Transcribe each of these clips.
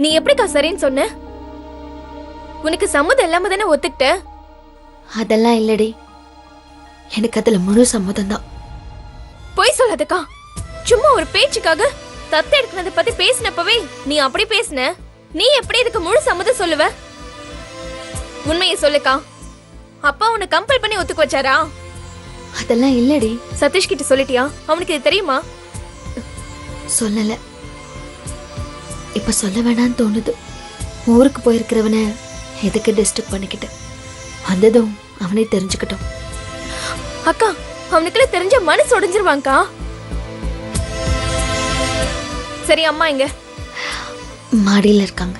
நீ எப்படிக்கா சரின்னு சொன்ன? உனக்கு சம்மதம் இல்லாம தானே ஒத்துக்கிட்ட? அதெல்லாம் இல்லடி, எனக்கு அதுல முழு சம்மதம் தான். பொய் சொல்லாதக்கா. சும்மா ஒரு பேச்சுக்காக தத்து எடுக்கிறத பத்தி பேசினப்பவே நீ அப்படி பேசின. நீ எப்படி இதுக்கு முழு சம்மதம் சொல்லுவ? உண்மையை சொல்லுக்கா. அப்பா உன்னை கம்பல் பண்ணி ஒத்துக்க வச்சாரா? அதெல்லாம் இல்லடி. சதீஷ் கிட்ட சொல்லிட்டியா? அவனுக்கு இது தெரியுமா? சொல்லல. இப்ப சொல்ல வேணான்னு தோணுது. ஊருக்கு போயிருக்கிறவன எதுக்கு டிஸ்டர்ப் பண்ணிக்கிட்டு, வந்ததும் அவனே தெரிஞ்சுக்கிட்டோம். அக்கா, அவனுக்குள்ள தெரிஞ்ச மனசு உடைஞ்சிருவாங்கக்கா. சரி, அம்மா எங்க? மாடியில இருக்காங்க.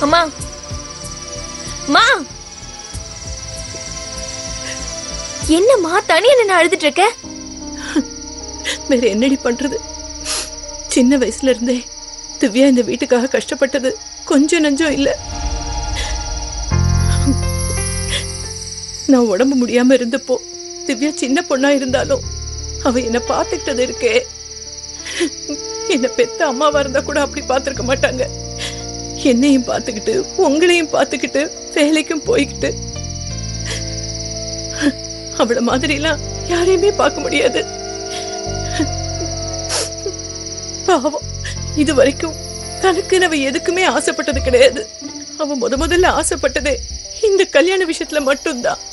அம்மா, மா, என்னம்மா தனியா நின்னு அழுதுட்டு இருக்க? வேற என்னடி பண்றது? சின்ன வயசுல இருந்தே திவ்யா இந்த வீட்டுக்காக கஷ்டப்பட்டது கொஞ்சம் நஞ்சம் இல்ல. நான் உடம்பு முடியாம இருந்தப்போ திவ்யா சின்ன பொண்ணா இருந்தாலும் அவ என்ன பாத்துக்கிட்டது இருக்கே. என்ன பெத்த அம்மாவா இருந்தா கூட அப்படி பாத்துருக்க மாட்டாங்க. என்னையும் பாத்துக்கிட்டு உங்களையும் பாத்துக்கிட்டு வேலைக்கும் போய்கிட்டு அவள மாதிரி எல்லாம் யாரையுமே பார்க்க முடியாது. பாவம், இது வரைக்கும் தனக்கு அவ எதுக்குமே ஆசைப்பட்டது கிடையாது. அவ முதல்ல ஆசைப்பட்டதே இந்த கல்யாண விஷயத்துல மட்டும்தான்.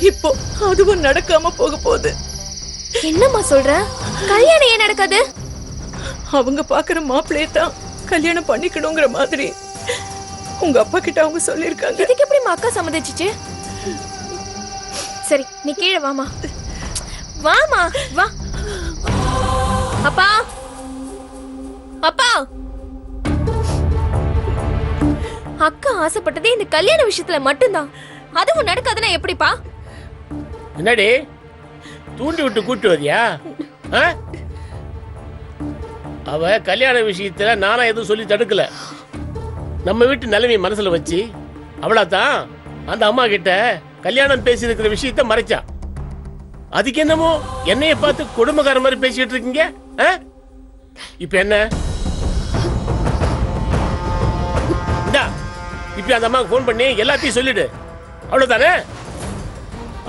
இப்போ அதுவும் நடக்காம போக போகுது. என்னம்மா சொல்ற? கல்யாணம் ஏன் நடக்காது? அவங்க பாக்குற மாப்பிள்ளைய தான் கல்யாணம் பண்ணிக்கணுங்கிற மாதிரி உங்க அப்பா கிட்ட அவங்க சொல்லிருக்காங்க. இதுக்கு எப்படி அக்கா சம்மதிச்சிச்சு? சரி, நீ கீழே வாமா. வாமா, வா. அப்பா, அப்பா, அக்கா ஆசைப்பட்டதே இந்த கல்யாண விஷயத்துல மட்டும்தான். அதுவும் நடக்காதுன்னா எப்படிப்பா? என்னடி தூண்டி விட்டு கூட்டு வரியா? அவ கல்யாண விஷயத்துல நானா எதுவும் சொல்லி தடுக்கல. நம்ம வீட்டு நிலைமை மனசுல வச்சு அவளாதான் அந்த அம்மா கிட்ட கல்யாணம் பேசி இருக்கிற விஷயத்த மறைச்சா. அதுக்கு என்னமோ என்னைய பார்த்து குடும்பக்கார மாதிரி பேசிட்டு இருக்கீங்க. இப்ப என்ன? இப்ப அந்த அம்மாவுக்கு போன் பண்ணி எல்லாத்தையும் சொல்லிடு. அவ்வளவுதானே?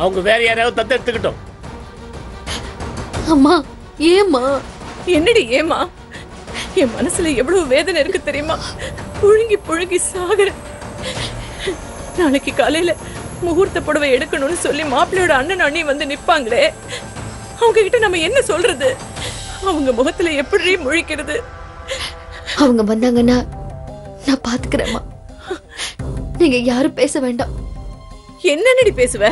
அவங்க வேற யாரையாவது தத்து எடுத்துக்கிட்டோம். அம்மா, ஏமா? என்னடி ஏமா? என் மனசுல எவ்வளவு வேதனை இருக்கு தெரியுமா? புழுங்கி புழுங்கி சாகுற. நாளைக்கு காலையில முகூர்த்த புடவை எடுக்கணும்னு சொல்லி மாப்பிள்ளையோட அண்ணன் அண்ணி வந்து நிப்பாங்களே, அவங்க கிட்ட நம்ம என்ன சொல்றது? அவங்க முகத்துல எப்படி முழிக்கிறது? அவங்க வந்தாங்கன்னா நான் பாத்துக்கிறேம்மா. நீங்க யாரும் பேச வேண்டாம். என்னன்னு பேசுவ?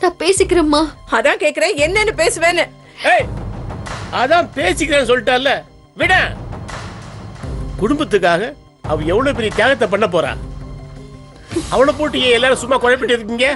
நான் பேசிக்கிறேம்மா. அதான் கேக்குறேன், என்னன்னு பேசுவேன்னு. அதான் பேசிக்கிறேன்னு சொல்லிட்டால, விட. குடும்பத்துக்காக அவ எவ்வளவு பெரிய தியாகத்தை பண்ண போறா. அவளை போட்டு எல்லாரும் சும்மா குழப்பிட்டு இருக்கீங்க.